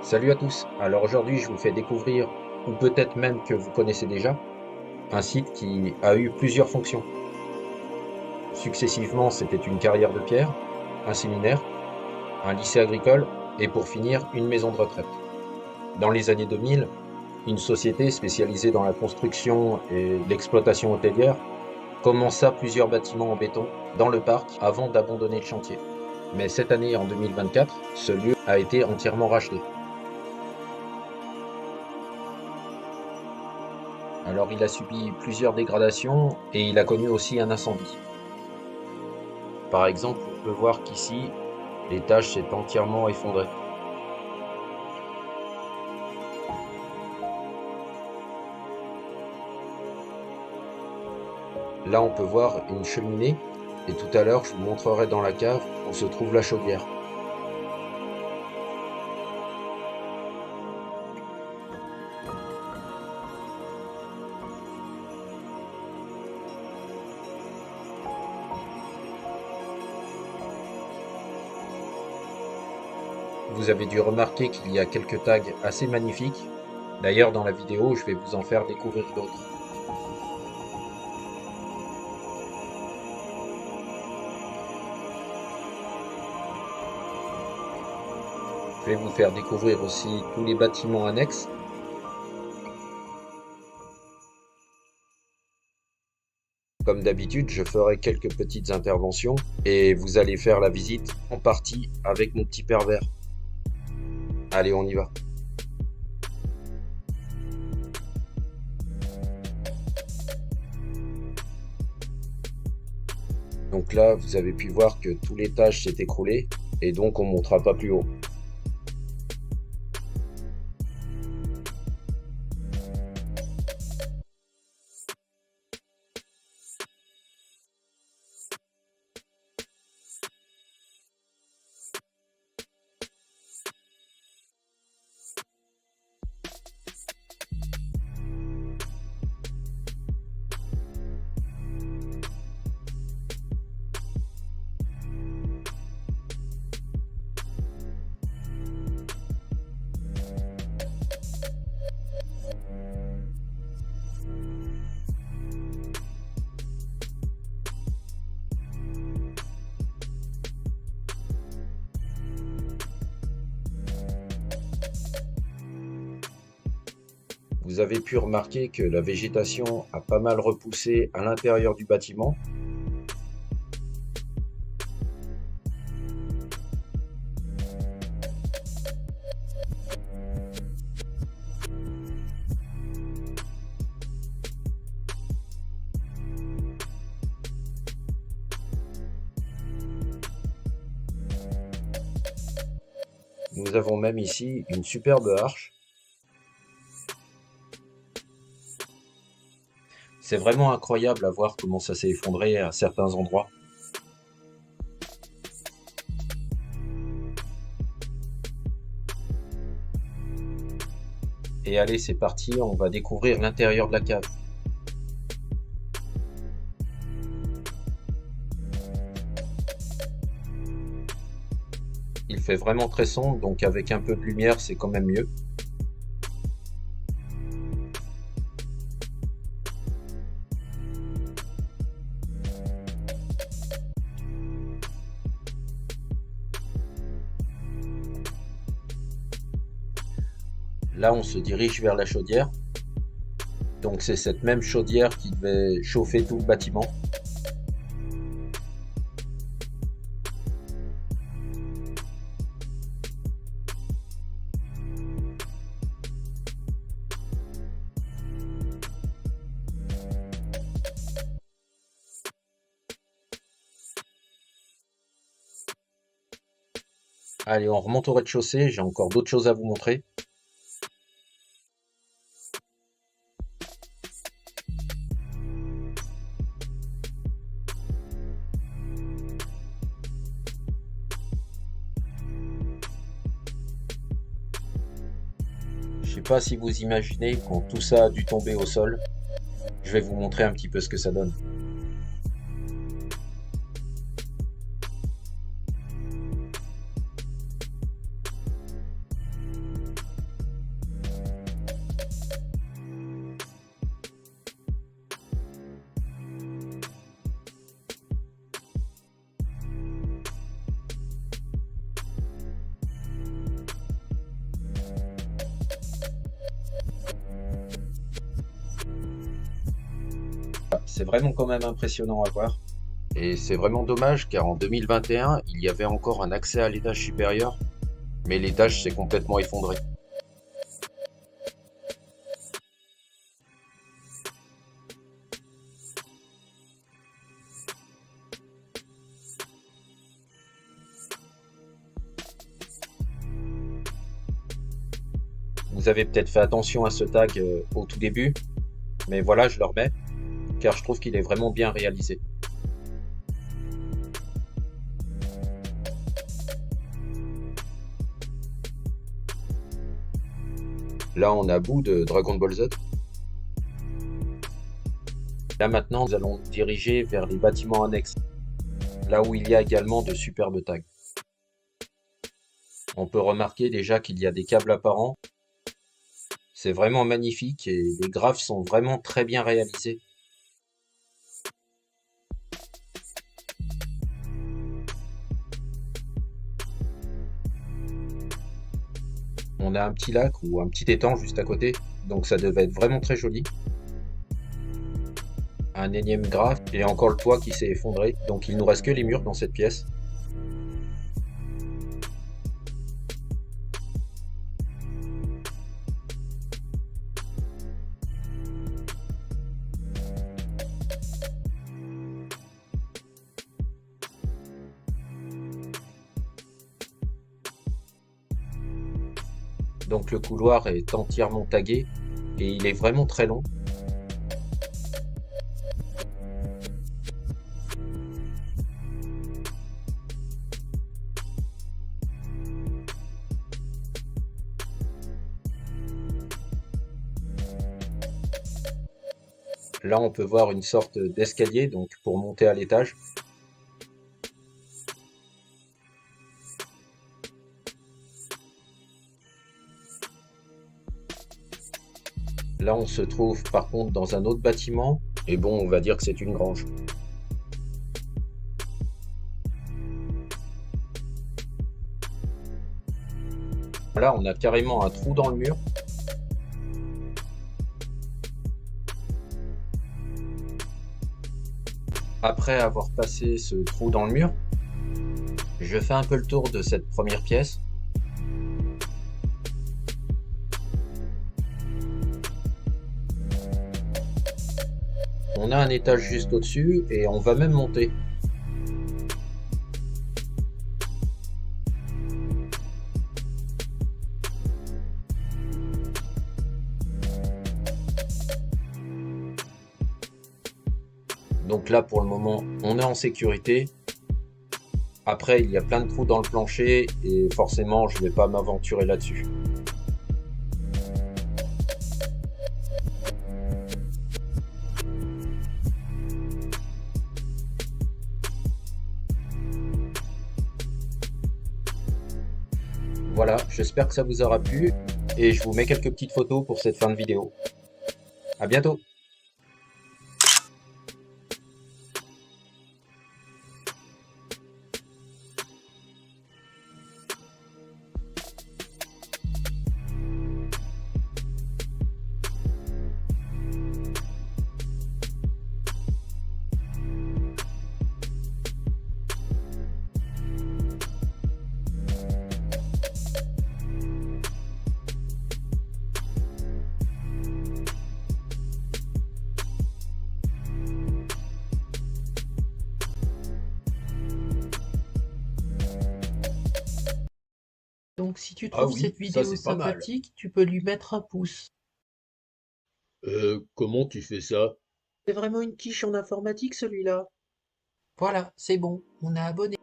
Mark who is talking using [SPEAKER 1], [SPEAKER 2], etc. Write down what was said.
[SPEAKER 1] Salut à tous. Alors aujourd'hui, je vous fais découvrir, ou peut-être même que vous connaissez déjà, un site qui a eu plusieurs fonctions. Successivement, c'était une carrière de pierre, un séminaire, un lycée agricole et pour finir, une maison de retraite. Dans les années 2000, une société spécialisée dans la construction et l'exploitation hôtelière commença plusieurs bâtiments en béton dans le parc avant d'abandonner le chantier. Mais cette année, en 2024, ce lieu a été entièrement racheté. Alors il a subi plusieurs dégradations et il a connu aussi un incendie. Par exemple, on peut voir qu'ici, l'étage s'est entièrement effondré. Là, on peut voir une cheminée et tout à l'heure, je vous montrerai dans la cave où se trouve la chaudière. Vous avez dû remarquer qu'il y a quelques tags assez magnifiques. D'ailleurs, dans la vidéo, je vais vous en faire découvrir d'autres. Je vais vous faire découvrir aussi tous les bâtiments annexes. Comme d'habitude, je ferai quelques petites interventions et vous allez faire la visite en partie avec mon petit pervers. Allez, on y va. Donc là, vous avez pu voir que tout l'étage s'est écroulé et donc on ne montera pas plus haut. Vous avez pu remarquer que la végétation a pas mal repoussé à l'intérieur du bâtiment. Nous avons même ici une superbe arche. C'est vraiment incroyable à voir comment ça s'est effondré à certains endroits. Et allez, c'est parti, on va découvrir l'intérieur de la cave. Il fait vraiment très sombre, donc avec un peu de lumière, c'est quand même mieux. Là, on se dirige vers la chaudière. Donc c'est cette même chaudière qui devait chauffer tout le bâtiment. Allez, on remonte au rez-de-chaussée, j'ai encore d'autres choses à vous montrer. Je sais pas si vous imaginez quand tout ça a dû tomber au sol. Je vais vous montrer un petit peu ce que ça donne. c'est vraiment quand même impressionnant à voir. Et c'est vraiment dommage car en 2021, il y avait encore un accès à l'étage supérieur, mais l'étage s'est complètement effondré. Vous avez peut-être fait attention à ce tag au tout début, mais voilà, je le remets, car je trouve qu'il est vraiment bien réalisé. Là, on est à bout de Dragon Ball Z. Là maintenant, nous allons nous diriger vers les bâtiments annexes, là où il y a également de superbes tags. On peut remarquer déjà qu'il y a des câbles apparents. C'est vraiment magnifique et les graphes sont vraiment très bien réalisés. On a un petit lac ou un petit étang juste à côté, donc ça devait être vraiment très joli. Un énième graphe et encore le toit qui s'est effondré, donc il nous reste que les murs dans cette pièce. Donc le couloir est entièrement tagué et il est vraiment très long. Là on peut voir une sorte d'escalier donc pour monter à l'étage. Là on se trouve par contre dans un autre bâtiment et bon on va dire que c'est une grange. Là on a carrément un trou dans le mur. Après avoir passé ce trou dans le mur, je fais un peu le tour de cette première pièce. On a un étage juste au-dessus et on va même monter. Donc là pour le moment on est en sécurité. Après il y a plein de trous dans le plancher et forcément je ne vais pas m'aventurer là-dessus. Voilà, j'espère que ça vous aura plu et je vous mets quelques petites photos pour cette fin de vidéo. À bientôt!
[SPEAKER 2] Donc si tu
[SPEAKER 3] Ah
[SPEAKER 2] trouves
[SPEAKER 3] oui,
[SPEAKER 2] cette
[SPEAKER 3] ça
[SPEAKER 2] vidéo
[SPEAKER 3] c'est pas mal.
[SPEAKER 2] sympathique, tu peux lui mettre un pouce.
[SPEAKER 3] Comment tu fais ça?
[SPEAKER 2] C'est vraiment une quiche en informatique celui-là. Voilà, c'est bon, on a abonné.